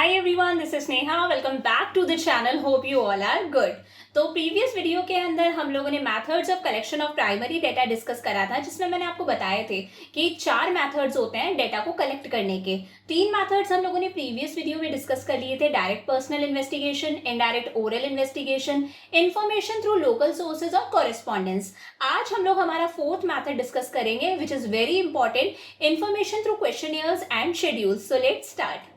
Hi everyone, this is Neha. Welcome back to the channel. Hope you all are good. तो previous video के अंदर हम लोगों ने methods of collection of primary data discuss करा था, जिसमें मैंने आपको बताए थे कि 4 मेथड्स होते हैं डेटा को कलेक्ट करने के। 3 मेथड्स हम लोगों ने प्रीवियस वीडियो में डिस्कस कर लिए थे, direct personal investigation, indirect oral investigation, information through local sources और कॉरेस्पॉन्डेंस। आज हम लोग हमारा 4th मेथड डिस्कस करेंगे, which is very important, information through questionnaires and schedules. So let's start.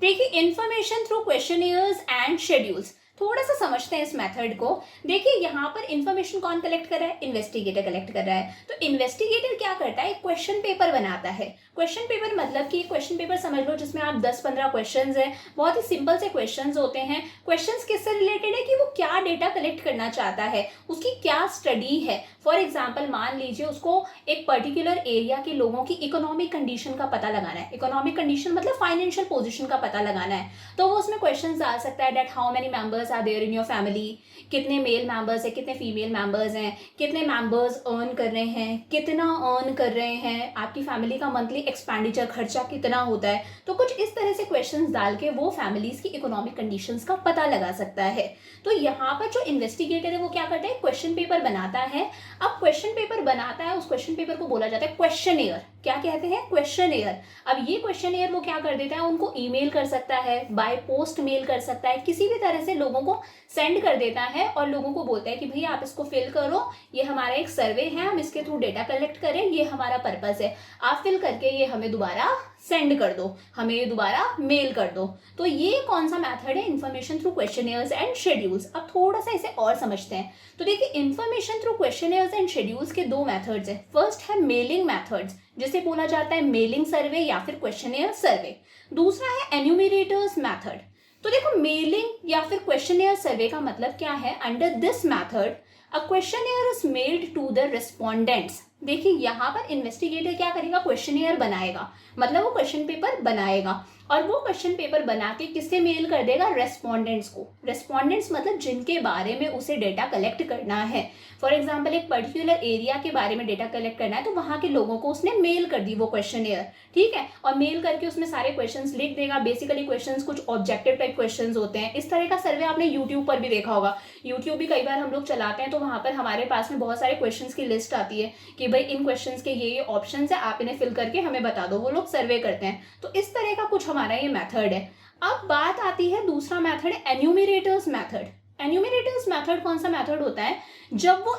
देखिए, information through questionnaires and schedules, थोड़ा सा समझते हैं इस मेथड को। देखिए, यहाँ पर इंफॉर्मेशन कौन कलेक्ट कर रहा है? इन्वेस्टिगेटर कलेक्ट कर रहा है। तो इन्वेस्टिगेटर क्या करता है? एक क्वेश्चन पेपर बनाता है। क्वेश्चन पेपर मतलब कि क्वेश्चन पेपर समझ लो जिसमें आप 10-15 क्वेश्चंस हैं, बहुत ही सिंपल से क्वेश्चंस होते हैं। क्वेश्चंस किससे रिलेटेड है कि वो क्या डेटा कलेक्ट करना चाहता है, उसकी क्या स्टडी है। फॉर एग्जाम्पल, मान लीजिए उसको एक पर्टिकुलर एरिया के लोगों की इकोनॉमिक कंडीशन का पता लगाना है। इकोनॉमिक कंडीशन मतलब फाइनेंशियल पोजिशन का पता लगाना है। तो वो उसमें क्वेश्चन डाल सकता है that how many members are there in your family, कितने मेल मेंबर्स हैं, कितने फीमेल मेंबर्स हैं, कितने मेंबर्स अर्न कर रहे हैं, कितना अर्न कर रहे हैं, आपकी फैमिली का मंथली एक्सपेंडिचर खर्चा कितना होता है। तो कुछ इस तरह से क्वेश्चंस डाल के वो फैमिलीज की इकोनॉमिक कंडीशंस का पता लगा सकता है। तो यहाँ पर जो इन्वेस्टिगेटर है वो क्या करता है? क्वेश्चन पेपर बनाता है। अब क्वेश्चन पेपर बनाता है, उस क्वेश्चन पेपर को बोला जाता है क्वेश्चनियर। क्या कहते हैं? क्वेश्चनियर। अब ये क्वेश्चनियर वो क्या कर देता है? उनको ईमेल कर सकता है, बाय पोस्ट मेल कर सकता है, किसी भी तरह से लोगों को सेंड कर देता है और लोगों को बोलता है कि भैया आप इसको फिल करो, ये हमारा एक सर्वे है, हम इसके थ्रू डेटा कलेक्ट करें, ये हमारा पर्पस है, आप फिल करके ये हमें दोबारा सेंड कर दो, हमें ये दोबारा मेल कर दो। तो ये कौन सा मेथड है? Information through questionnaires and schedules. अब थोड़ा सा इसे और समझते हैं। तो देखिए, information through questionnaires and schedules के 2 मेथड्स हैं। फर्स्ट है मेलिंग मेथड्स, जिसे बोला जाता है मेलिंग सर्वे या फिर क्वेश्चनियर सर्वे। दूसरा है एन्यूमरेटर्स मेथड। तो देखो, मेलिंग या फिर क्वेश्चनियर सर्वे का मतलब क्या है? Under this method a questionnaire is mailed to the respondents. देखिए, यहाँ पर इन्वेस्टिगेटर क्या करेगा? क्वेश्चनियर बनाएगा, मतलब वो क्वेश्चन पेपर बनाएगा और वो क्वेश्चन पेपर बना के किससे मेल कर देगा? रेस्पोंडेंट्स को। रेस्पोंडेंट्स मतलब जिनके बारे में उसे डेटा कलेक्ट करना है। फॉर एग्जाम्पल, एक पर्टिकुलर एरिया के बारे में डेटा कलेक्ट करना है, तो वहाँ के लोगों को उसने मेल कर दी वो क्वेश्चनियर, ठीक है। और मेल करके उसमें सारे क्वेश्चंस लिख देगा। बेसिकली क्वेश्चंस कुछ ऑब्जेक्टिव टाइप क्वेश्चंस होते हैं। इस तरह का सर्वे आपने यूट्यूब पर भी देखा होगा। यूट्यूब भी कई बार हम लोग चलाते हैं तो वहाँ पर हमारे पास में बहुत सारे क्वेश्चंस की लिस्ट आती है कि भाई इन क्वेश्चंस के ये ऑप्शंस है, आप इन्हें फिल करके हमें बता दो। वो लोग सर्वे करते हैं। तो इस तरह का कुछ हमारा ये मेथड है। अब बात आती है, दूसरा मेथड है एन्यूमरेटर्स मेथड। एन्यूमरेटर्स मेथड कौन सा मेथड होता है? जब वो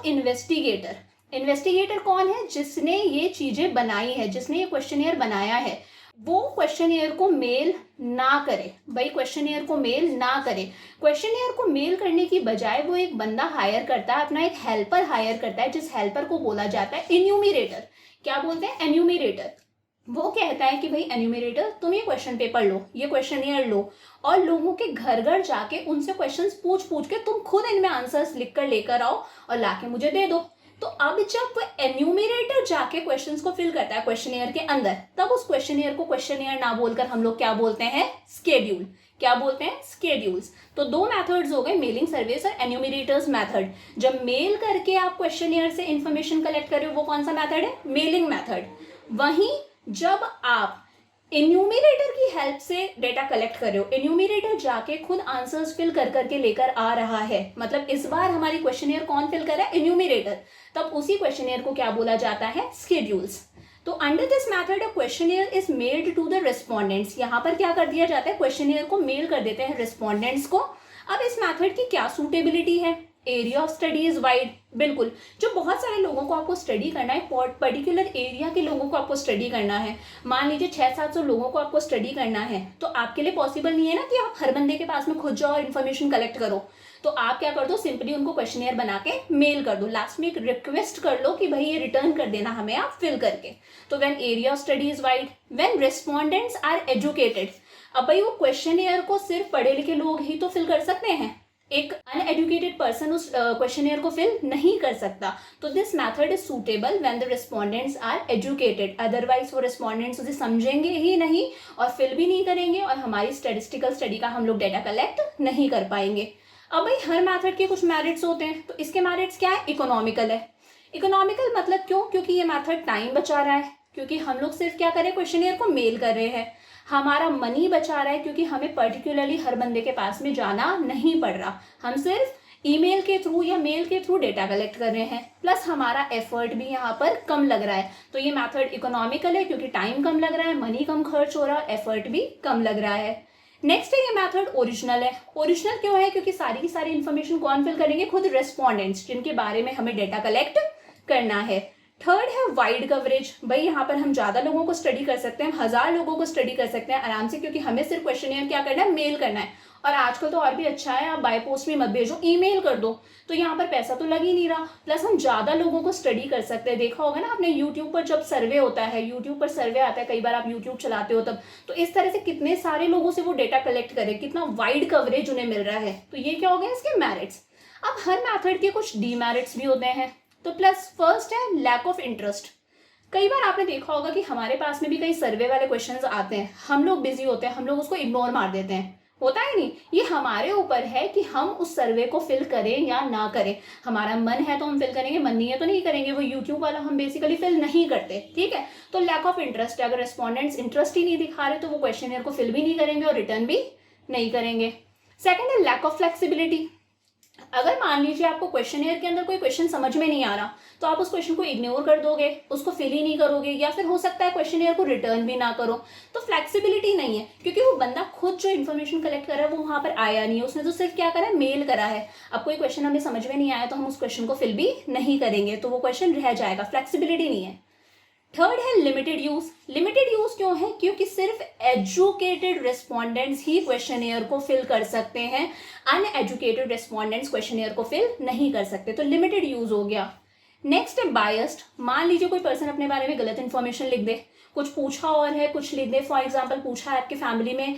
इन्वेस्टिगेटर कौन है? जिसने ये चीजें बनाई है, जिसने ये क्वेश्चनियर बनाया है, वो क्वेश्चनियर को मेल ना करे। भाई क्वेश्चनियर को मेल ना करे। क्वेश्चनियर को मेल करने की बजाय वो एक बंदा हायर करता है, अपना एक हेल्पर हायर करता है, जिस हेल्पर को बोला जाता है एन्यूमरेटर। क्या बोलते हैं? एन्यूमरेटर। वो कहता है कि भाई एन्यूमरेटर, तुम ये क्वेश्चन पेपर लो, ये क्वेश्चनियर लो और लोगों के घर घर जाके उनसे क्वेश्चंस पूछ पूछ के तुम खुद इनमें आंसर्स लिख कर लेकर आओ और लाके मुझे दे दो। तो अब जब वो एन्यूमरेटर जाके क्वेश्चंस को फिल करता है क्वेश्चनियर के अंदर, तब उस क्वेश्चनियर को क्वेश्चनियर ना बोलकर हम लोग क्या बोलते हैं? स्केड्यूल। क्या बोलते हैं? स्केड्यूल्स। तो 2 मेथड्स हो गए, मेलिंग सर्विस और एन्यूमरेटर्स मेथड। जब मेल करके आप क्वेश्चनियर से इंफॉर्मेशन कलेक्ट कर रहे हो, वो कौन सा मेथड है? Mailing method. वहीं जब आप एन्यूमरेटर की हेल्प से डेटा कलेक्ट कर रहे हो, एन्यूमरेटर जाके खुद आंसर्स फिल कर करके लेकर आ रहा है, मतलब इस बार हमारी क्वेश्चनियर कौन फिल कर रहा है? एन्यूमरेटर। तब उसी क्वेश्चनियर को क्या बोला जाता है? स्केड्यूल्स। तो under this method a questionnaire is mailed to the respondents. यहाँ पर क्या कर दिया जाता है? क्वेश्चनियर को मेल कर देते हैं रिस्पोंडेंट्स को। अब इस मेथड की क्या सूटेबिलिटी है? Area of study is wide. बिल्कुल, जो बहुत सारे लोगों को आपको स्टडी करना है, पर्टिकुलर एरिया के लोगों को आपको स्टडी करना है, मान लीजिए 600-700 लोगों को आपको स्टडी करना है, तो आपके लिए पॉसिबल नहीं है ना कि आप हर बंदे के पास में खुद जाओ और इन्फॉर्मेशन कलेक्ट करो। तो आप क्या कर दो? सिंपली उनको क्वेश्चनियर बना के मेल कर दो, लास्ट में एक रिक्वेस्ट कर लो कि भाई ये रिटर्न कर देना हमें आप फिल करके। तो when area of study is wide, when respondents are educated. अब भाई वो क्वेश्चनियर को सिर्फ पढ़े लिखे लोग ही तो फिल कर सकते हैं, एक अनएडुकेटेड पर्सन उस क्वेश्चनियर को फिल नहीं कर सकता। तो this method is suitable when the respondents are educated. Otherwise वो रिस्पोंडेंट्स उसे समझेंगे ही नहीं और फिल भी नहीं करेंगे और हमारी स्टैटिस्टिकल स्टडी का हम लोग डेटा कलेक्ट नहीं कर पाएंगे। अब भाई हर मेथड के कुछ मेरिट्स होते हैं, तो इसके मेरिट्स क्या है? इकोनॉमिकल है। इकोनॉमिकल मतलब क्यों? क्योंकि ये मेथड टाइम बचा रहा है, क्योंकि हम लोग सिर्फ क्या करें? क्वेश्चनियर को मेल कर रहे हैं। हमारा मनी बचा रहा है क्योंकि हमें पर्टिकुलरली हर बंदे के पास में जाना नहीं पड़ रहा, हम सिर्फ ईमेल के थ्रू या मेल के थ्रू डेटा कलेक्ट कर रहे हैं, प्लस हमारा एफर्ट भी यहाँ पर कम लग रहा है। तो ये मेथड इकोनॉमिकल है क्योंकि टाइम कम लग रहा है, मनी कम खर्च हो रहा है, एफर्ट भी कम लग रहा है। नेक्स्ट है ये मेथड ओरिजिनल है। ओरिजिनल क्यों है? क्योंकि सारी की सारी इन्फॉर्मेशन कौन फिल करेंगे? खुद रेस्पॉन्डेंट्स, जिनके बारे में हमें डेटा कलेक्ट करना है। थर्ड है वाइड कवरेज। भाई यहाँ पर हम ज़्यादा लोगों को स्टडी कर सकते हैं, 1000 लोगों को स्टडी कर सकते हैं आराम से, क्योंकि हमें सिर्फ क्वेश्चनियर क्या करना है? मेल करना है। और आजकल तो और भी अच्छा है, आप बाय पोस्ट में मत भेजो, ईमेल कर दो, तो यहाँ पर पैसा तो लग ही नहीं रहा, प्लस हम ज़्यादा लोगों को स्टडी कर सकते हैं। देखा होगा ना आपने यूट्यूब पर जब सर्वे होता है, यूट्यूब पर सर्वे आता है, कई बार आप यूट्यूब चलाते हो तब, तो इस तरह से कितने सारे लोगों से वो डेटा कलेक्ट करे, कितना वाइड कवरेज उन्हें मिल रहा है। तो ये क्या हो गया इसके मेरिट्स। अब हर मैथड के कुछ डीमेरिट्स भी होते हैं। तो प्लस फर्स्ट है लैक ऑफ इंटरेस्ट। कई बार आपने देखा होगा कि हमारे पास में भी कई सर्वे वाले क्वेश्चंस आते हैं, हम लोग बिजी होते हैं, हम लोग उसको इग्नोर मार देते हैं, होता है नहीं। ये हमारे ऊपर है कि हम उस सर्वे को फिल करें या ना करें। हमारा मन है तो हम फिल करेंगे, मन नहीं है तो नहीं करेंगे। वो यूट्यूब वाला हम बेसिकली फिल नहीं करते, ठीक है। तो लैक ऑफ इंटरेस्ट है, अगर रेस्पॉन्डेंट्स इंटरेस्ट ही नहीं दिखा रहे तो वो क्वेश्चनियर को फिल भी नहीं करेंगे और रिटर्न भी नहीं करेंगे। सेकेंड है लैक ऑफ फ्लेक्सिबिलिटी। अगर मान लीजिए आपको क्वेश्चनियर के अंदर कोई क्वेश्चन समझ में नहीं आ रहा, तो आप उस क्वेश्चन को इग्नोर कर दोगे, उसको फिल ही नहीं करोगे, या फिर हो सकता है क्वेश्चनियर को रिटर्न भी ना करो। तो फ्लेक्सिबिलिटी नहीं है, क्योंकि वो बंदा खुद जो इन्फॉर्मेशन कलेक्ट कर रहा है वो वहां पर आया नहीं है, उसने तो सिर्फ क्या करा है? मेल करा है। अब कोई क्वेश्चन हमें समझ में नहीं आया तो हम उस क्वेश्चन को फिल भी नहीं करेंगे, तो वो क्वेश्चन रह जाएगा, फ्लेक्सिबिलिटी नहीं है। थर्ड है लिमिटेड यूज। लिमिटेड यूज क्यों है? क्योंकि सिर्फ एजुकेटेड रेस्पॉन्डेंट्स ही क्वेश्चनियर को फिल कर सकते हैं, अनएजुकेटेड रेस्पॉन्डेंट्स क्वेश्चनियर को फिल नहीं कर सकते, तो लिमिटेड यूज हो गया। नेक्स्ट है बायस्ड। मान लीजिए कोई पर्सन अपने बारे में गलत इन्फॉर्मेशन लिख दे, कुछ पूछा और है कुछ लिख दे। फॉर एग्जाम्पल पूछा है आपके फैमिली में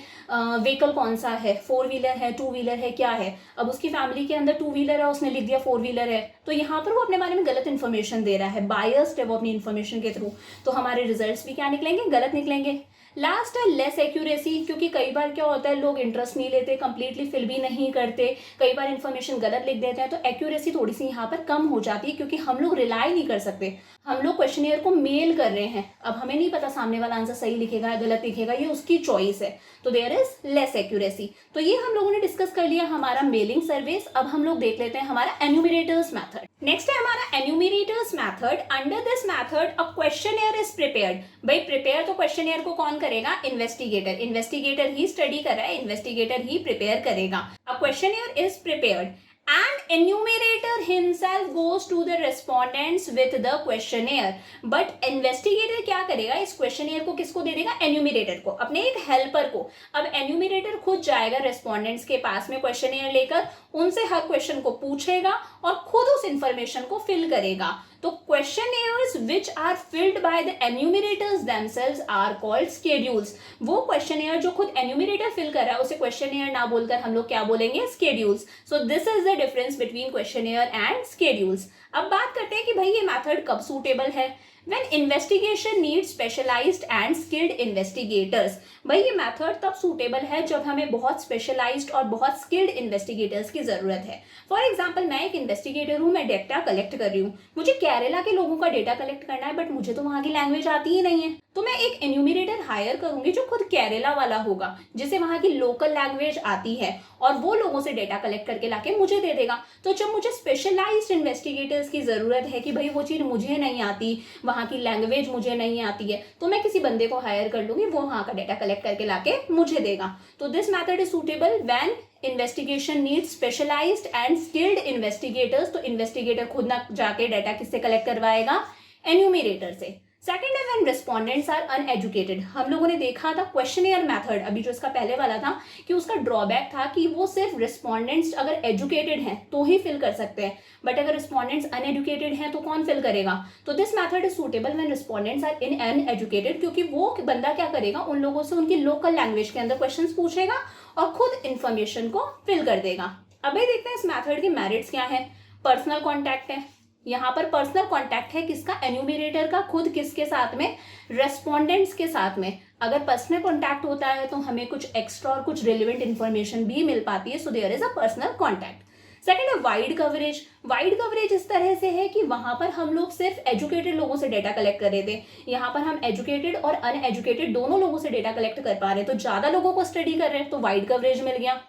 व्हीकल कौन सा है, 4 व्हीलर है, 2 व्हीलर है, क्या है। अब उसकी फैमिली के अंदर 2 व्हीलर है, उसने लिख दिया 4 व्हीलर है, तो यहाँ पर वो अपने बारे में गलत इन्फॉर्मेशन दे रहा है, बायस्ड है वो अपनी इन्फॉर्मेशन के थ्रू, तो हमारे रिजल्ट्स भी क्या निकलेंगे? गलत निकलेंगे। लास्ट है लेस एक्यूरेसी, क्योंकि कई बार क्या होता है, लोग इंटरेस्ट नहीं लेते, कंप्लीटली फिल भी नहीं करते, कई बार इन्फॉर्मेशन गलत लिख देते हैं, तो एक्यूरेसी थोड़ी सी यहाँ पर कम हो जाती है, क्योंकि हम लोग रिलाई नहीं कर सकते। हम लोग क्वेश्चनियर को मेल कर रहे हैं, अब हमें नहीं पता सामने वाला आंसर सही लिखेगा या गलत लिखेगा, ये उसकी चॉइस है, तो देयर इज लेस एक्यूरेसी। तो ये हम लोगों ने डिस्कस कर लिया हमारा मेलिंग सर्विस। अब हम लोग देख लेते हैं हमारा एन्यूमरेटर्स मेथड। नेक्स्ट है हमारा enumerators method. Under this method a questionnaire is prepared. भाई प्रिपेयर तो क्वेश्चनियर को कौन करेगा? इन्वेस्टिगेटर। इन्वेस्टिगेटर ही स्टडी कर रहा है, इन्वेस्टिगेटर ही प्रिपेयर करेगा। A questionnaire is prepared and enumerator himself goes to the respondents with the questionnaire, but investigator क्या करेगा? इस questionnaire को किसको दे देगा? enumerator को, अपने एक helper को। अब enumerator खुद जाएगा respondents के पास में questionnaire लेकर, उनसे हर question को पूछेगा और खुद उस information को fill करेगा। तो questionnaires which are filled by the enumerators themselves are called schedules। वो questionnaire जो खुद enumerator fill कर रहा है उसे questionnaire ना बोलकर हम लोग क्या बोलेंगे? schedules। So this is the difference between questionnaire and schedules। अब बात करते हैं कि भाई ये मेथड कब सूटेबल है। When investigation needs specialized and skilled investigators। भाई ये मेथड तब सूटेबल है जब हमें बहुत स्पेशलाइज्ड और बहुत स्किल्ड इन्वेस्टिगेटर्स की जरूरत है। फॉर एग्जाम्पल मैं एक इन्वेस्टिगेटर हूँ, मैं डेटा कलेक्ट कर रही हूँ, मुझे केरला के लोगों का डेटा कलेक्ट करना है, बट मुझे तो वहाँ की लैंग्वेज आती ही नहीं है, तो मैं एक एन्यूमरेटर हायर करूंगी जो खुद केरला वाला होगा, जिसे वहाँ की लोकल लैंग्वेज आती है, और वो लोगों से डेटा कलेक्ट करके लाके मुझे दे देगा। तो जब मुझे स्पेशलाइज्ड इन्वेस्टिगेटर्स की जरूरत है कि भाई वो चीज़ मुझे नहीं आती, वहाँ की लैंग्वेज मुझे नहीं आती है, तो मैं किसी बंदे को हायर कर लूंगी, वो वहाँ का डेटा कलेक्ट करके लाके मुझे देगा। तो this method is suitable when investigation need specialized and skilled investigators. तो इन्वेस्टिगेटर खुद ना जाके डाटा किससे कलेक्ट करवाएगा? एन्यूमरेटर से। सेकेंड है व्हेन रेस्पॉन्डेंट्स आर अनएजुकेटेड। हम लोगों ने देखा था क्वेश्चनियर मेथड, अभी जो इसका पहले वाला था, कि उसका ड्रॉबैक था कि वो सिर्फ रिस्पॉन्डेंट्स अगर एजुकेटेड हैं तो ही फिल कर सकते हैं, बट अगर रिस्पॉन्डेंट्स अनएजुकेटेड हैं तो कौन फिल करेगा? तो this method is suitable when respondents are in uneducated, क्योंकि वो बंदा क्या करेगा? उन लोगों से उनकी लोकल लैंग्वेज के अंदर क्वेश्चन पूछेगा और खुद इंफॉर्मेशन को फिल कर देगा। अब देखते हैं इस मैथड के मेरिट्स क्या है। पर्सनल कॉन्टैक्ट है, यहाँ पर पर्सनल कॉन्टैक्ट है किसका? एन्यूमरेटर का, खुद किसके साथ में? रेस्पॉन्डेंट्स के साथ में। अगर पर्सनल कॉन्टैक्ट होता है तो हमें कुछ एक्स्ट्रा और कुछ रिलेवेंट इन्फॉर्मेशन भी मिल पाती है, so there is a personal contact. Second है वाइड कवरेज। वाइड कवरेज इस तरह से है कि वहां पर हम लोग सिर्फ एजुकेटेड लोगों से डेटा कलेक्ट कर रहे थे, यहाँ पर हम एजुकेटेड और अनएजुकेटेड दोनों लोगों से डेटा कलेक्ट कर पा रहे हैं, तो ज्यादा लोगों को स्टडी कर रहे हैं तो वाइड कवरेज मिल गया।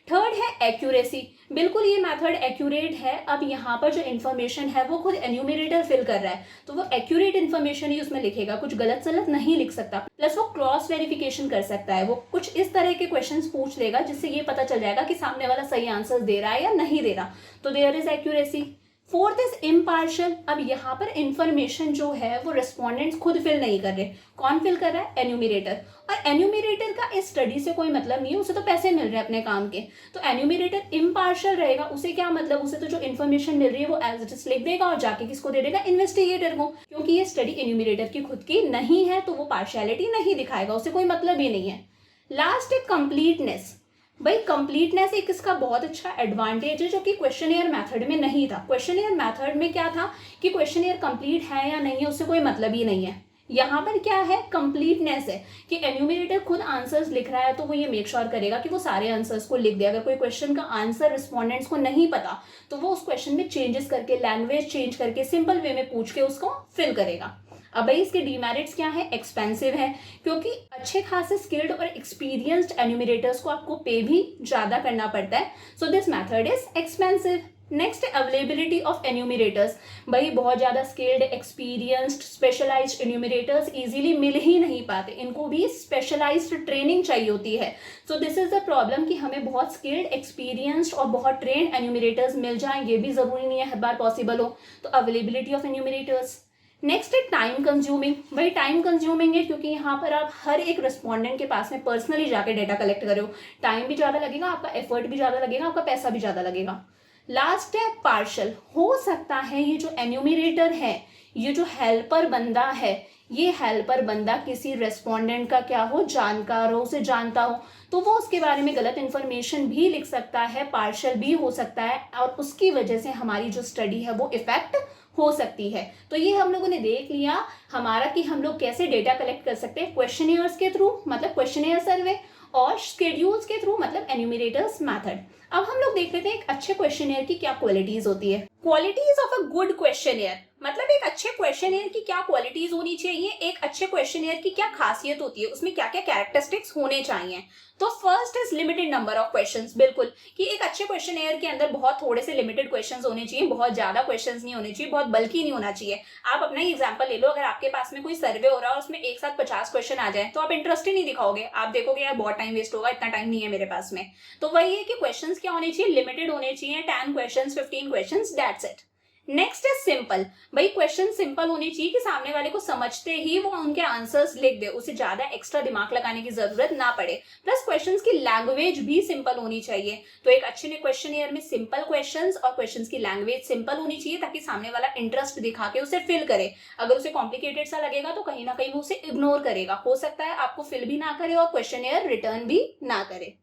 थर्ड है एक्यूरेसी। बिल्कुल ये मेथड एक्यूरेट है। अब यहाँ पर जो इन्फॉर्मेशन है वो खुद एन्यूमरेटर फिल कर रहा है, तो वो एक्यूरेट इन्फॉर्मेशन ही उसमें लिखेगा, कुछ गलत सलत नहीं लिख सकता। प्लस वो क्रॉस वेरिफिकेशन कर सकता है, वो कुछ इस तरह के क्वेश्चंस पूछ लेगा जिससे ये पता चल जाएगा कि सामने वाला सही आंसर दे रहा है या नहीं दे रहा, तो there is accuracy. Fourth is impartial. अब यहाँ पर इंफॉर्मेशन जो है वो रिस्पॉन्डेंट्स खुद फिल नहीं कर रहे, कौन फिल कर रहा है? एन्यूमरेटर। और एन्यूमरेटर का इस स्टडी से कोई मतलब नहीं है, उसे तो पैसे मिल रहे हैं अपने काम के, तो एन्यूमरेटर इम्पार्शियल रहेगा। उसे क्या मतलब, उसे तो जो इन्फॉर्मेशन मिल रही है वो एज इट इज लिख देगा और जाके किसको दे देगा? इन्वेस्टिगेटर को। क्योंकि ये स्टडी एन्यूमरेटर की खुद की नहीं है तो वो पार्शियलिटी नहीं दिखाएगा, उसे कोई मतलब ही नहीं है। लास्ट है कंप्लीटनेस। भाई कंप्लीटनेस एक इसका बहुत अच्छा एडवांटेज है जो कि क्वेश्चनियर मेथड में नहीं था। क्वेश्चनियर मेथड में क्या था कि क्वेश्चनियर कंप्लीट है या नहीं है उससे कोई मतलब ही नहीं है। यहाँ पर क्या है? कंप्लीटनेस है कि एन्यूमरेटर खुद आंसर्स लिख रहा है तो वो ये मेक श्योर करेगा कि वो सारे आंसर्स को लिख दे। अगर कोई क्वेश्चन का आंसर रिस्पॉन्डेंट्स को नहीं पता तो वो उस क्वेश्चन में चेंजेस करके, लैंग्वेज चेंज करके, सिंपल वे में पूछ के उसको फिल करेगा। अब भाई इसके डीमेरिट्स क्या है? एक्सपेंसिव है, क्योंकि अच्छे खासे स्किल्ड और एक्सपीरियंस्ड एन्यूमरेटर्स को आपको पे भी ज्यादा करना पड़ता है, so this method is expensive. Next है अवेलेबिलिटी ऑफ एन्यूमरेटर्स। भाई बहुत ज्यादा skilled, experienced, specialized enumerators easily मिल ही नहीं पाते, इनको भी स्पेशलाइज्ड ट्रेनिंग चाहिए होती है। So this is the problem कि हमें बहुत स्किल्ड, एक्सपीरियंस्ड और बहुत ट्रेन्ड एन्यूमरेटर्स मिल जाएं, ये भी जरूरी नहीं है हर बार पॉसिबल हो, तो अवेलेबिलिटी ऑफ एन्यूमरेटर्स। नेक्स्ट है टाइम कंज्यूमिंग। भाई टाइम कंज्यूमिंग है क्योंकि यहाँ पर आप हर एक रिस्पॉन्डेंट के पास में पर्सनली जाके डेटा कलेक्ट कर रहे हो, टाइम भी ज़्यादा लगेगा, आपका एफर्ट भी ज़्यादा लगेगा, आपका पैसा भी ज़्यादा लगेगा। लास्ट है पार्शल। हो सकता है ये जो एन्यूमरेटर है, ये जो हेल्पर बंदा है, ये हेल्पर बंदा किसी रेस्पोंडेंट का क्या हो? जानकार हो, उसे जानता हो, तो वो उसके बारे में गलत इन्फॉर्मेशन भी लिख सकता है, पार्शल भी हो सकता है, और उसकी वजह से हमारी जो स्टडी है वो इफेक्ट हो सकती है। तो ये हम लोगों ने देख लिया हमारा कि हम लोग कैसे डेटा कलेक्ट कर सकते हैं, क्वेश्चनियर्स के थ्रू मतलब क्वेश्चनियर सर्वे, और शेड्यूल्स के थ्रू मतलब एन्यूमरेटर्स मेथड। अब हम लोग देख लेते हैं एक अच्छे क्वेश्चनियर की क्या क्वालिटीज होती है। Qualities of a good questionnaire, मतलब एक अच्छे क्वेश्चनियर की क्या क्वालिटीज होनी चाहिए, एक अच्छे क्वेश्चनियर की क्या खासियत होती है, उसमें क्या क्या कैरेक्टरिस्टिक्स होने चाहिए। तो first is limited number of questions. बिल्कुल कि एक अच्छे क्वेश्चनियर के अंदर बहुत थोड़े से लिमिटेड क्वेश्चंस होने चाहिए, बहुत ज्यादा क्वेश्चंस नहीं होने चाहिए, बहुत बल्कि नहीं होना चाहिए। आप अपना ही एग्जांपल ले लो, अगर आपके पास में कोई सर्वे हो रहा है और उसमें एक साथ 50 क्वेश्चन आ जाए तो आप इंटरेस्ट ही नहीं दिखाओगे, आप देखोगे यार बहुत टाइम वेस्ट होगा, इतना टाइम नहीं है मेरे पास में। तो वही है कि क्वेश्चंस क्या होने चाहिए? लिमिटेड होने चाहिए, 10 questions, 15 questions, that's it. Next है सिंपल। भाई क्वेश्चन सिंपल होने चाहिए कि सामने वाले को समझते ही वो उनके आंसर्स लिख दे, उसे ज्यादा एक्स्ट्रा दिमाग लगाने की जरूरत ना पड़े। प्लस क्वेश्चंस की लैंग्वेज भी सिंपल होनी चाहिए, तो एक अच्छे क्वेश्चनियर में सिंपल क्वेश्चंस और क्वेश्चंस की लैंग्वेज सिंपल होनी चाहिए ताकि सामने वाला इंटरेस्ट दिखा के उसे फिल करे। अगर उसे कॉम्प्लिकेटेड सा लगेगा तो कहीं ना कहीं वो उसे इग्नोर करेगा, हो सकता है आपको फिल भी ना करे और क्वेश्चनियर रिटर्न भी ना करे।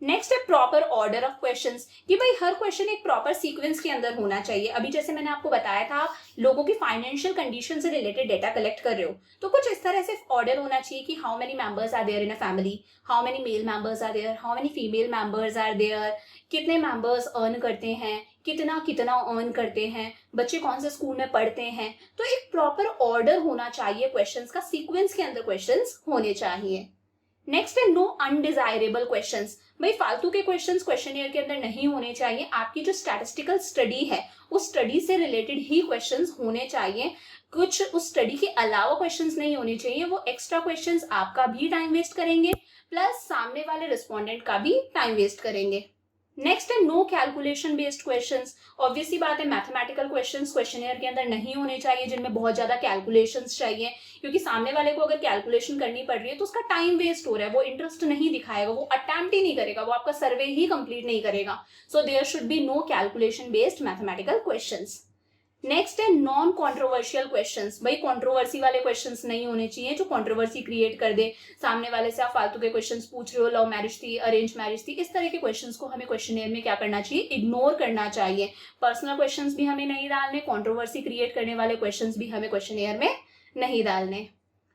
नेक्स्ट है प्रॉपर ऑर्डर ऑफ क्वेश्चंस, कि भाई हर क्वेश्चन एक प्रॉपर सीक्वेंस के अंदर होना चाहिए। अभी जैसे मैंने आपको बताया था, आप लोगों की फाइनेंशियल कंडीशन से रिलेटेड डेटा कलेक्ट कर रहे हो, तो कुछ इस तरह से ऑर्डर होना चाहिए कि how many members are there in a family, how many male members are there, how many female members are there, कितने मेंबर्स अर्न करते हैं, कितना कितना अर्न करते हैं, बच्चे कौन से स्कूल में पढ़ते हैं। तो एक प्रॉपर ऑर्डर होना चाहिए क्वेश्चंस का, सीक्वेंस के अंदर क्वेश्चंस होने चाहिए। नेक्स्ट है नो अनडिजायरेबल क्वेश्चंस। भाई फालतू के क्वेश्चंस क्वेश्चनियर के अंदर नहीं होने चाहिए, आपकी जो स्टैटिस्टिकल स्टडी है उस स्टडी से रिलेटेड ही क्वेश्चंस होने चाहिए, कुछ उस स्टडी के अलावा क्वेश्चंस नहीं होने चाहिए। वो एक्स्ट्रा क्वेश्चंस आपका भी टाइम वेस्ट करेंगे, प्लस सामने वाले रिस्पोंडेंट का भी टाइम वेस्ट करेंगे। नेक्स्ट है no calculation based questions. Obvious सी बात है, मैथमेटिकल क्वेश्चंस क्वेश्चनियर के अंदर नहीं होने चाहिए जिनमें बहुत ज्यादा कैलकुलेशंस चाहिए, क्योंकि सामने वाले को अगर कैलकुलेशन करनी पड़ रही है तो उसका टाइम वेस्ट हो रहा है, वो इंटरेस्ट नहीं दिखाएगा, वो अटेम्प्ट ही नहीं करेगा, वो आपका सर्वे ही कंप्लीट नहीं करेगा। So there should be no calculation based mathematical questions. Next है नॉन कॉन्ट्रोवर्शियल क्वेश्चंस। भाई कॉन्ट्रोवर्सी वाले क्वेश्चंस नहीं होने चाहिए जो कॉन्ट्रोवर्सी क्रिएट कर दे, सामने वाले से आप फालतू के क्वेश्चंस पूछ रहे हो, लव मैरिज थी, अरेंज मैरिज थी, इस तरह के क्वेश्चंस को हमें क्वेश्चनियर में क्या करना चाहिए? इग्नोर करना चाहिए। पर्सनल क्वेश्चंस भी हमें नहीं डालने, कॉन्ट्रोवर्सी क्रिएट करने वाले क्वेश्चंस भी हमें क्वेश्चनियर में नहीं डालने।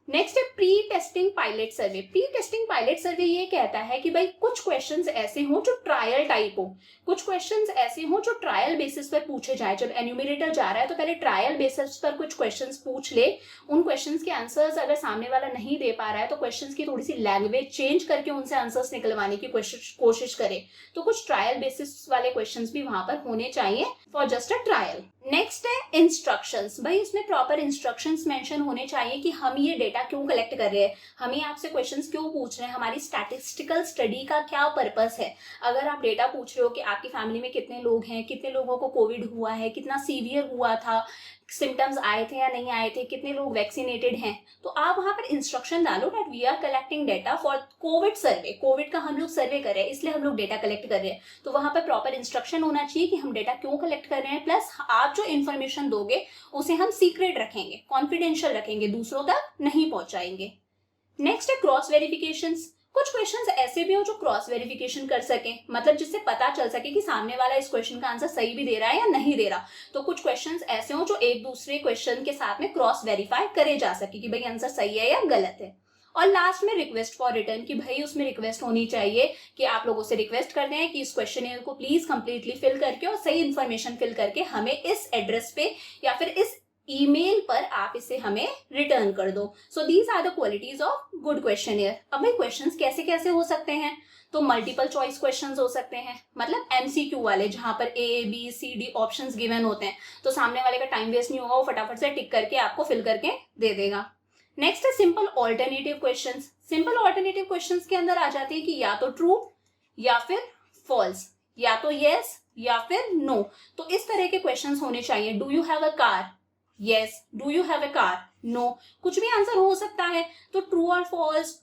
नेक्स्ट है प्री टेस्टिंग पायलट सर्वे। प्री टेस्टिंग पायलट सर्वे ये कहता है कि भाई कुछ क्वेश्चंस ऐसे हों जो ट्रायल टाइप हो, कुछ क्वेश्चंस ऐसे हों जो ट्रायल बेसिस पर पूछे जाए। जब एन्यूमरेटर जा रहा है तो पहले ट्रायल बेसिस पर कुछ क्वेश्चंस पूछ ले, उन क्वेश्चंस के आंसर्स अगर सामने वाला नहीं दे पा रहा है तो क्वेश्चंस की थोड़ी सी लैंग्वेज चेंज करके उनसे आंसर्स निकलवाने की कोशिश करे। तो कुछ ट्रायल बेसिस वाले क्वेश्चंस भी वहां पर होने चाहिए for just a trial. Next है इंस्ट्रक्शंस। भाई इसमें प्रॉपर इंस्ट्रक्शंस मेंशन होने चाहिए कि हम ये डेटा क्यों कलेक्ट कर रहे हैं, हम ये आपसे क्वेश्चंस क्यों पूछ रहे हैं, हमारी स्टैटिस्टिकल स्टडी का क्या पर्पस है। अगर आप डेटा पूछ रहे हो कि आपकी फैमिली में कितने लोग हैं, कितने लोगों को कोविड हुआ है, कितना सीवियर हुआ था, सिम्टम्स आए थे या नहीं आए थे, कितने लोग वैक्सीनेटेड हैं, तो आप वहां पर इंस्ट्रक्शन डालो that we are collecting data for covid survey. Covid का हम लोग सर्वे कर रहे हैं इसलिए हम लोग डेटा कलेक्ट कर रहे हैं। तो वहां पर प्रॉपर इंस्ट्रक्शन होना चाहिए कि हम डेटा क्यों कलेक्ट कर रहे हैं, प्लस आप जो इन्फॉर्मेशन दोगे उसे हम सीक्रेट रखेंगे, कॉन्फिडेंशियल रखेंगे, दूसरों तक नहीं पहुंचाएंगे। नेक्स्ट है क्रॉस वेरिफिकेशंस। कुछ क्वेश्चंस ऐसे भी हो जो क्रॉस वेरिफिकेशन कर सके, मतलब जिससे पता चल सके कि सामने वाला इस क्वेश्चन का आंसर सही भी दे रहा है या नहीं दे रहा। तो कुछ क्वेश्चंस ऐसे हो जो एक दूसरे क्वेश्चन के साथ में क्रॉस वेरीफाई करे जा सके कि भाई आंसर सही है या गलत है। और लास्ट में रिक्वेस्ट फॉर रिटर्न, कि भाई उसमें रिक्वेस्ट होनी चाहिए कि आप लोगों से रिक्वेस्ट करते हैं कि इस क्वेश्चन को प्लीज कंप्लीटली फिल करके और सही इन्फॉर्मेशन फिल करके हमें इस एड्रेस पे या फिर इस ईमेल पर आप इसे हमें रिटर्न कर दो। So these are the qualities of good questionnaire. अब भाई क्वेश्चंस कैसे कैसे हो सकते हैं, तो मल्टीपल चॉइस क्वेश्चंस हो सकते हैं, मतलब एमसीक्यू वाले जहां पर A B C D options given होते हैं, तो सामने वाले का टाइम वेस्ट नहीं होगा, वो फटाफट से टिक करके आपको फिल करके दे देगा। नेक्स्ट है simple alternative questions. Simple alternative questions के अंदर आ जाती है कि या तो ट्रू या फिर फॉल्स, या तो यस या फिर नो। तो इस तरह के क्वेश्चंस होने चाहिए। Do you have a car, yes. Do you have a car, no. कुछ भी आंसर हो सकता है, तो ट्रू और फॉल्स,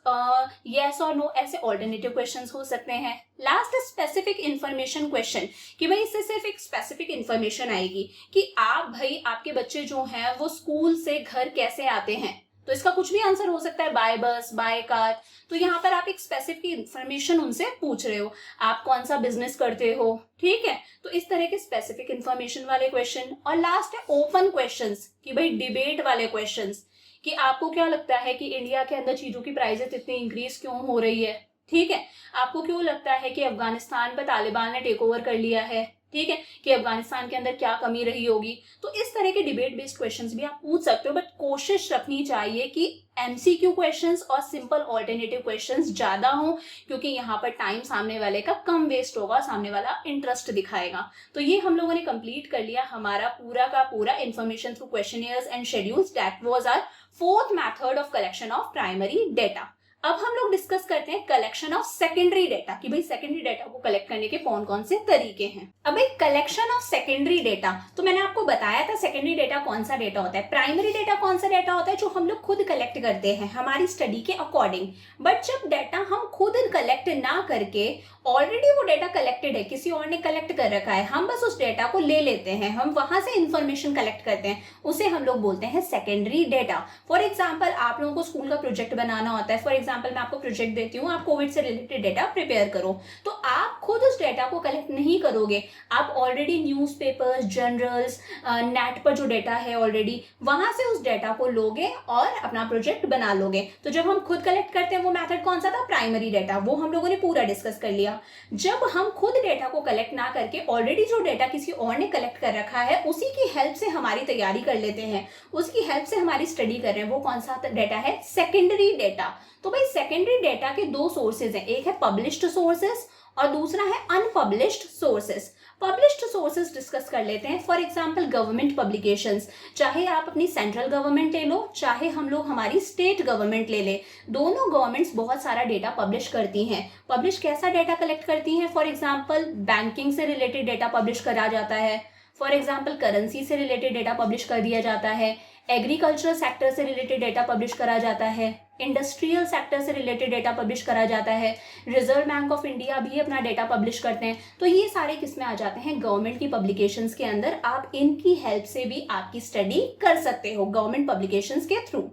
यस और नो, ऐसे ऑल्टरनेटिव क्वेश्चंस हो सकते हैं। लास्ट स्पेसिफिक इंफॉर्मेशन क्वेश्चन, कि भाई इससे सिर्फ एक स्पेसिफिक इंफॉर्मेशन आएगी कि आप भाई आपके बच्चे जो हैं वो स्कूल से घर कैसे आते हैं। तो इसका कुछ भी आंसर हो सकता है, बाय बस, बाय कार। तो यहाँ पर आप एक स्पेसिफिक इंफॉर्मेशन उनसे पूछ रहे हो, आप कौन सा बिजनेस करते हो, ठीक है। तो इस तरह के स्पेसिफिक इंफॉर्मेशन वाले क्वेश्चन। और लास्ट है ओपन क्वेश्चंस, कि भाई डिबेट वाले क्वेश्चंस, कि आपको क्या लगता है कि इंडिया के अंदर चीजों की प्राइसेस इतनी इंक्रीज क्यों हो रही है, ठीक है। आपको क्यों लगता है कि अफगानिस्तान पर तालिबान ने टेक ओवर कर लिया है, ठीक है, कि अफगानिस्तान के अंदर क्या कमी रही होगी। तो इस तरह के डिबेट बेस्ड क्वेश्चंस भी आप पूछ सकते हो, बट कोशिश रखनी चाहिए कि एमसीक्यू क्वेश्चंस और सिंपल ऑल्टरनेटिव क्वेश्चंस ज्यादा हो, क्योंकि यहाँ पर टाइम सामने वाले का कम वेस्ट होगा, सामने वाला इंटरेस्ट दिखाएगा। तो ये हम लोगों ने कंप्लीट कर लिया हमारा पूरा का पूरा information through questionnaires and schedules. That was our fourth method of collection of primary data. अब हम लोग डिस्कस करते हैं कलेक्शन ऑफ सेकेंडरी डेटा, कि भाई सेकेंडरी डेटा को कलेक्ट करने के कौन कौन से तरीके हैं। अब भाई कलेक्शन ऑफ सेकेंडरी डेटा, तो मैंने आपको बताया था सेकेंडरी डेटा कौन सा डेटा होता है। प्राइमरी डेटा कौन सा डेटा होता है, जो हम लोग खुद कलेक्ट करते हैं हमारी स्टडी के अकॉर्डिंग। बट जब डेटा हम खुद कलेक्ट ना करके ऑलरेडी वो डेटा कलेक्टेड है, किसी और ने कलेक्ट कर रखा है, हम बस उस डेटा को ले लेते हैं, हम वहां से इंफॉर्मेशन कलेक्ट करते हैं, उसे हम लोग बोलते हैं सेकेंडरी डेटा। फॉर एग्जाम्पल आप लोगों को स्कूल का प्रोजेक्ट बनाना होता है। फॉर एग्जाम्पल मैं आपको प्रोजेक्ट देती हूँ, आप कोविड से रिलेटेड डेटा प्रिपेयर करो, तो आप खुद उस डेटा को कलेक्ट नहीं करोगे, आप ऑलरेडी न्यूज़पेपर्स, जर्नल्स, नेट पर जो डेटा है ऑलरेडी, वहां से उस डेटा को लोगे और अपना प्रोजेक्ट बना लोगे। तो जब हम खुद कलेक्ट करते हैं वो मेथड कौन सा था, प्राइमरी डेटा, वो हम लोगों ने पूरा डिस्कस कर लिया। जब हम खुद डेटा को कलेक्ट ना करके ऑलरेडी जो डेटा किसी और ने कलेक्ट कर रखा है उसी की हेल्प से हमारी तैयारी कर लेते हैं, उसकी हेल्प से हमारी स्टडी कर रहे हैं, वो कौन सा डेटा है, सेकेंडरी डेटा। तो भाई सेकेंडरी डेटा के दो सोर्सेज हैं, एक है पब्लिश्ड सोर्सेज और दूसरा है unpublished sources. Published sources discuss कर लेते हैं। फॉर एग्जाम्पल गवर्नमेंट पब्लिकेशंस, चाहे आप अपनी सेंट्रल गवर्नमेंट ले लो, चाहे हम लोग हमारी स्टेट गवर्नमेंट ले ले, दोनों गवर्नमेंट्स बहुत सारा डेटा पब्लिश करती हैं। पब्लिश कैसा डेटा कलेक्ट करती हैं, फॉर एग्जाम्पल बैंकिंग से रिलेटेड डेटा पब्लिश करा जाता है, फॉर एग्जाम्पल करेंसी से रिलेटेड डेटा पब्लिश कर दिया जाता है, एग्रीकल्चरल सेक्टर से रिलेटेड डेटा पब्लिश करा जाता है, इंडस्ट्रियल सेक्टर से रिलेटेड डेटा पब्लिश करा जाता है, रिजर्व बैंक ऑफ इंडिया भी अपना डेटा पब्लिश करते हैं। तो ये सारे किसमें आ जाते हैं, गवर्नमेंट की पब्लिकेशंस के अंदर। आप इनकी हेल्प से भी आपकी स्टडी कर सकते हो गवर्नमेंट पब्लिकेशंस के थ्रू।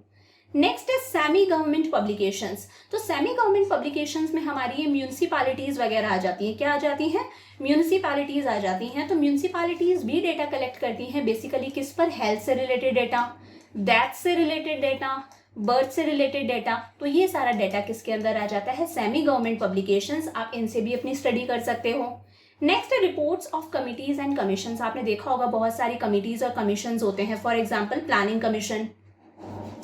नेक्स्ट है सेमी गवर्नमेंट पब्लिकेशंस। तो सेमी गवर्नमेंट पब्लिकेशंस में हमारी ये म्यूनिसिपैलिटीज वगैरह आ जाती हैं। क्या आ जाती हैं, म्यूनिसिपैलिटीज आ जाती हैं। तो म्यूनिसिपैलिटीज भी डेटा कलेक्ट करती हैं, बेसिकली किस पर, हेल्थ से रिलेटेड डेटा, दैट से रिलेटेड डेटा, बर्थ से रिलेटेड डाटा, तो ये सारा डाटा किसके अंदर आ जाता है, सेमी गवर्नमेंट पब्लिकेशंस, आप इनसे भी अपनी स्टडी कर सकते हो। नेक्स्ट है reports of committees and commissions. आपने देखा होगा बहुत सारी कमिटीज और कमीशंस होते हैं, फॉर एग्जांपल प्लानिंग कमीशन,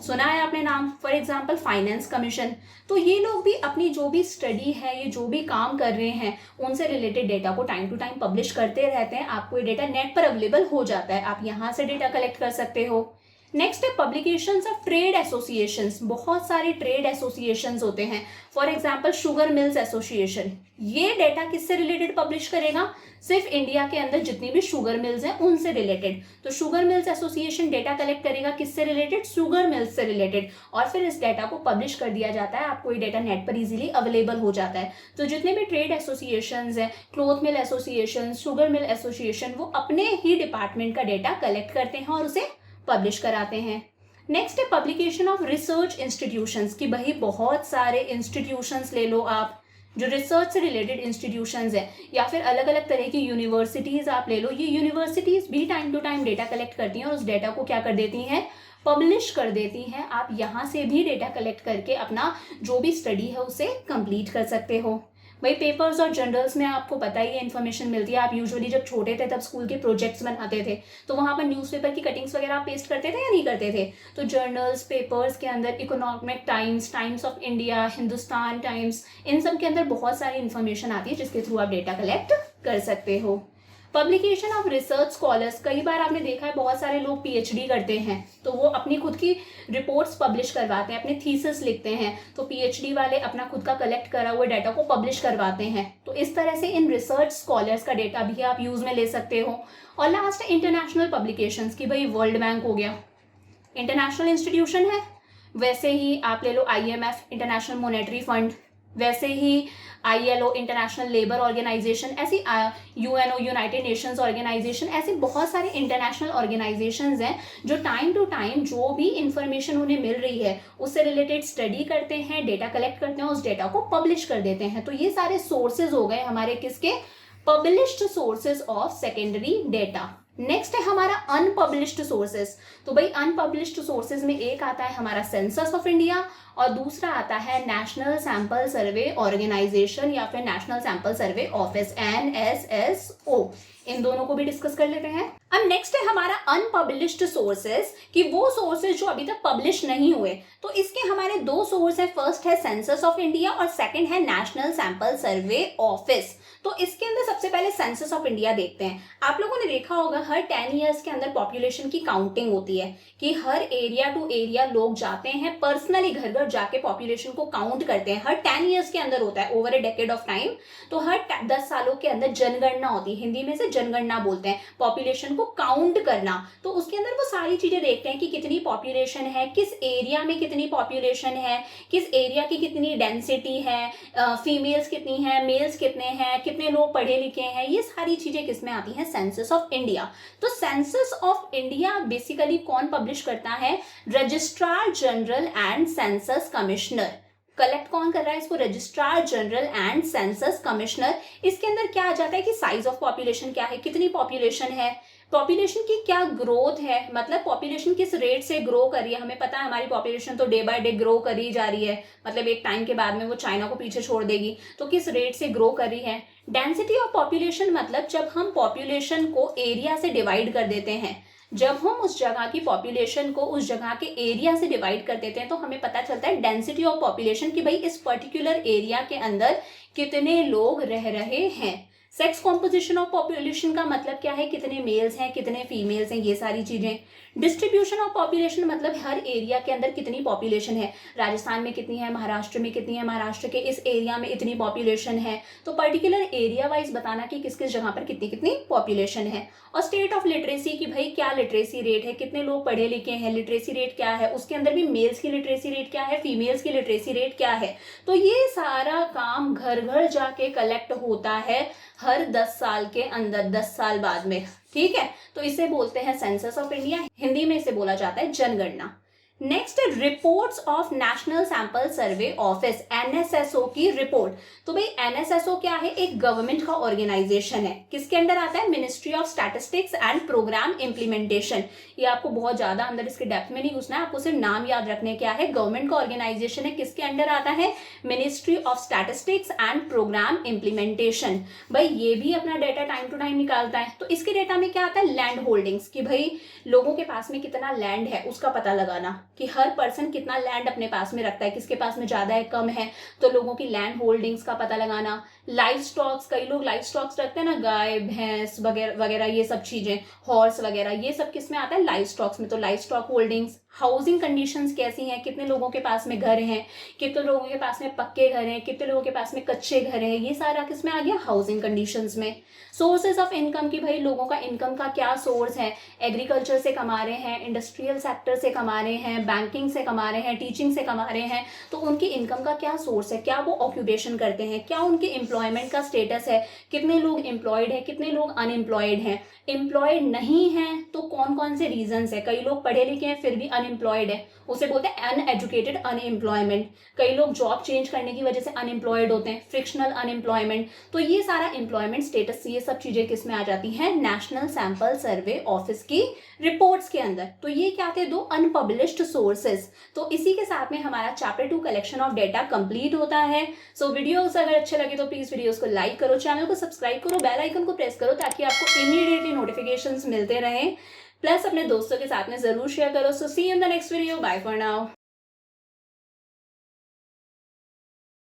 सुना है आपने नाम, फॉर एग्जांपल फाइनेंस कमीशन। तो ये लोग भी अपनी जो भी स्टडी है, ये जो भी काम कर रहे हैं, उनसे रिलेटेड डेटा को टाइम टू टाइम पब्लिश करते रहते हैं। आपको ये डेटा नेट पर अवेलेबल हो जाता है, आप यहाँ से डेटा कलेक्ट कर सकते हो। नेक्स्ट है पब्लिकेशंस ऑफ ट्रेड एसोसिएशंस। बहुत सारे ट्रेड एसोसिएशंस होते हैं, for example sugar mills association. ये डेटा किससे रिलेटेड पब्लिश करेगा, सिर्फ इंडिया के अंदर जितनी भी शुगर मिल्स हैं उनसे रिलेटेड। तो sugar mills association data collect करेगा किससे रिलेटेड, शुगर मिल्स से रिलेटेड, और फिर इस डेटा को पब्लिश कर दिया जाता है। आपको ये डेटा नेट पर इजीली अवेलेबल हो जाता है। तो जितने भी ट्रेड एसोसिएशंस हैं, cloth mill association, sugar mill association, वो अपने ही डिपार्टमेंट का डेटा कलेक्ट करते हैं और उसे पब्लिश कराते हैं। नेक्स्ट है पब्लिकेशन ऑफ रिसर्च इंस्टीट्यूशंस, कि भाई बहुत सारे इंस्टीट्यूशंस ले लो आप, जो रिसर्च से रिलेटेड इंस्टीट्यूशंस है, या फिर अलग अलग तरह की यूनिवर्सिटीज आप ले लो। ये यूनिवर्सिटीज भी time to time data collect करती हैं और उस डेटा को क्या कर देती हैं, पब्लिश कर देती हैं। आप यहाँ से भी डेटा कलेक्ट करके अपना जो भी स्टडी है उसे कंप्लीट कर सकते हो। भाई पेपर्स और जर्नल्स में आपको पता ही है इन्फॉर्मेशन मिलती है। आप यूजुअली जब छोटे थे तब स्कूल के प्रोजेक्ट्स बनाते थे, तो वहाँ पर न्यूज़पेपर की कटिंग्स वगैरह आप पेस्ट करते थे या नहीं करते थे। तो जर्नल्स, पेपर्स के अंदर Economic Times, Times of India, Hindustan Times, इन सब के अंदर बहुत सारी इन्फॉर्मेशन आती है जिसके थ्रू आप डेटा कलेक्ट कर सकते हो। पब्लिकेशन ऑफ रिसर्च स्कॉलर्स, कई बार आपने देखा है बहुत सारे लोग पीएचडी करते हैं, तो वो अपनी खुद की रिपोर्ट्स पब्लिश करवाते हैं, अपने थीसिस लिखते हैं। तो पीएचडी वाले अपना खुद का कलेक्ट करा हुआ डाटा को पब्लिश करवाते हैं। तो इस तरह से इन रिसर्च स्कॉलर्स का डेटा भी आप यूज में ले सकते हो। और लास्ट है इंटरनेशनल पब्लिकेशंस, की भाई वर्ल्ड बैंक हो गया, इंटरनेशनल इंस्टीट्यूशन है। वैसे ही आप ले लो IMF, इंटरनेशनल मॉनेटरी फंड, वैसे ही ILO, इंटरनेशनल लेबर ऑर्गेनाइजेशन, ऐसी UNO, यूनाइटेड नेशंस ऑर्गेनाइजेशन, ऐसे बहुत सारे इंटरनेशनल ऑर्गेनाइजेशंस हैं जो टाइम टू टाइम जो भी इंफॉर्मेशन उन्हें मिल रही है उससे रिलेटेड स्टडी करते हैं, डेटा कलेक्ट करते हैं, उस डेटा को पब्लिश कर देते हैं। तो ये सारे सोर्सेज हो गए हमारे किसके, published sources of secondary data. Next है हमारा अनपब्लिश्ड सोर्सेज। तो भाई अनपब्लिश्ड सोर्सेज में एक आता है हमारा सेंसस ऑफ इंडिया और दूसरा आता है नेशनल सैंपल सर्वे ऑर्गेनाइजेशन या फिर national sample survey office, NSSO। इन दोनों को भी डिस्कस कर लेते हैं। अब नेक्स्ट है हमारा अनपब्लिश्ड सोर्सेज, कि वो सोर्सेज जो अभी तक पब्लिश नहीं हुए। तो इसके हमारे दो सोर्स है, फर्स्ट है सेंसस ऑफ इंडिया और सेकंड है नेशनल सैंपल सर्वे ऑफिस। तो इसके अंदर सबसे पहले सेंसस ऑफ इंडिया देखते हैं। आप लोगों ने देखा होगा हर 10 ईयर्स के अंदर पॉपुलेशन की काउंटिंग होती है, कि हर एरिया टू एरिया लोग जाते हैं, पर्सनली घर घर जाके पॉपुलेशन को काउंट करते हैं। हर 10 ईयर्स के अंदर होता है, over A decade of time. तो हर 10 सालों के अंदर जनगणना होती है, हिंदी में से जनगणना बोलते हैं, पॉपुलेशन को काउंट करना। तो उसके अंदर वो सारी चीजें देखते हैं कि कितनी पॉपुलेशन है, किस एरिया में कितनी पॉपुलेशन है, किस एरिया की कितनी डेंसिटी है, फीमेल्स कितनी है, मेल्स कितने हैं, कितने लोग पढ़े लिखे हैं। ये सारी चीजें किसमें आती हैं, सेंसस ऑफ इंडिया। तो सेंसस ऑफ इंडिया बेसिकली कौन पब्लिश करता है, registrar general and census commissioner. Collect कौन कर रहा है इसको, registrar general and census commissioner. इसके अंदर क्या आ जाता है कि साइज ऑफ पॉपुलेशन क्या है, कितनी पॉपुलेशन है, पॉपुलेशन की क्या ग्रोथ है, मतलब पॉपुलेशन किस रेट से ग्रो कर रही है। हमें पता है हमारी पॉपुलेशन तो डे बाय डे ग्रो कर ही जा रही है, मतलब एक टाइम के बाद में वो चाइना को पीछे छोड़ देगी। तो किस रेट से ग्रो कर रही है। डेंसिटी ऑफ पॉपुलेशन, मतलब जब हम पॉपुलेशन को एरिया से डिवाइड कर देते हैं, जब हम उस जगह की पॉपुलेशन को उस जगह के एरिया से डिवाइड कर देते हैं, तो हमें पता चलता है डेंसिटी ऑफ पॉपुलेशन, कि भाई इस पर्टिकुलर एरिया के अंदर कितने लोग रह रहे हैं। सेक्स कॉम्पोजिशन ऑफ पॉपुलेशन का मतलब क्या है, कितने मेल्स हैं, कितने फीमेल्स हैं, ये सारी चीजें। डिस्ट्रीब्यूशन ऑफ पॉपुलेशन, मतलब हर एरिया के अंदर कितनी पॉपुलेशन है, राजस्थान में कितनी है, महाराष्ट्र में कितनी है, महाराष्ट्र के इस एरिया में इतनी पॉपुलेशन है। तो पर्टिकुलर एरिया वाइज बताना कि किस किस जगह पर कितनी कितनी पॉपुलेशन है। और स्टेट ऑफ लिटरेसी, कि भाई क्या लिटरेसी रेट है, कितने लोग पढ़े लिखे हैं, लिटरेसी रेट क्या है, उसके अंदर भी मेल्स की लिटरेसी रेट क्या है, फीमेल्स की लिटरेसी रेट क्या है। तो ये सारा काम घर घर जाके कलेक्ट होता है हर 10 साल के अंदर, 10 साल बाद में, ठीक है। तो इसे बोलते हैं सेंसस ऑफ इंडिया, हिंदी में इसे बोला जाता है जनगणना। Next reports of national sample survey office, NSSO की रिपोर्ट। तो भाई एनएसएसओ क्या है, एक गवर्नमेंट का ऑर्गेनाइजेशन है। किसके अंडर आता है, ministry of statistics and programme implementation. ये आपको बहुत ज्यादा अंदर इसके डेप्थ में नहीं घुसना है, आपको सिर्फ नाम याद रखने क्या है, गवर्नमेंट का ऑर्गेनाइजेशन है। किसके अंडर आता है, ministry of statistics and programme implementation. भाई ये भी अपना डेटा टाइम टू टाइम निकालता है। तो इसके डेटा में क्या आता है, लैंड होल्डिंग्स, कि भाई लोगों के पास में कितना लैंड है उसका पता लगाना, कि हर पर्सन कितना लैंड अपने पास में रखता है, किसके पास में ज्यादा है कम है, तो लोगों की लैंड होल्डिंग्स का पता लगाना। लाइव स्टॉक्स, कई लोग लाइव स्टॉक्स रखते हैं ना, गाय भैंस वगैरह वगैरह, ये सब चीजें, हॉर्स वगैरह, ये सब किस में आता है, लाइव स्टॉक्स में। तो live stock holdings. Housing conditions कैसी हैं, कितने लोगों के पास में घर हैं, कितने लोगों के पास में पक्के घर हैं, कितने लोगों के पास में कच्चे घर हैं, ये सारा किस में आ गया, हाउसिंग कंडीशंस में। सोर्सेज ऑफ इनकम, की भाई लोगों का इनकम का क्या सोर्स है, एग्रीकल्चर से कमा रहे हैं, इंडस्ट्रियल सेक्टर से कमा रहे हैं, बैंकिंग से कमा रहे हैं, टीचिंग से कमा रहे हैं, तो उनकी इनकम का क्या सोर्स है, क्या वो ऑक्यूपेशन करते हैं, क्या उनके एम्प्लॉयमेंट का स्टेटस है, कितने लोग एम्प्लॉयड है, कितने लोग अनएम्प्लॉयड हैं, एम्प्लॉयड नहीं है तो कौन कौन से रीजंस है। कई लोग पढ़े लिखे हैं फिर भी अनएम्प्लॉयड है, उसे बोलते हैं अनएजुकेटेड अनएम्प्लॉयमेंट। कई लोग जॉब चेंज करने की वजह से अनएम्प्लॉयड होते हैं, फ्रिक्शनल अनएम्प्लॉयमेंट। तो ये सारा एम्प्लॉयमेंट स्टेटस, ये सब चीजें किस में आ जाती हैं, नेशनल सैंपल सर्वे ऑफिस की रिपोर्ट्स के अंदर। तो ये क्या थे, दो अनपब्लिश्ड सोर्सेज। तो इसी के साथ में हमारा chapter 2 collection of data complete होता है। सो वीडियोस अगर अच्छे लगे तो प्लीज वीडियोस को लाइक करो, चैनल को सब्सक्राइब करो, बेल आइकन को प्रेस करो ताकि आपको इमीडिएटली नोटिफिकेशंस मिलते रहें। प्लस अपने दोस्तों के साथ में जरूर शेयर करो। So see you in the next video, bye for now.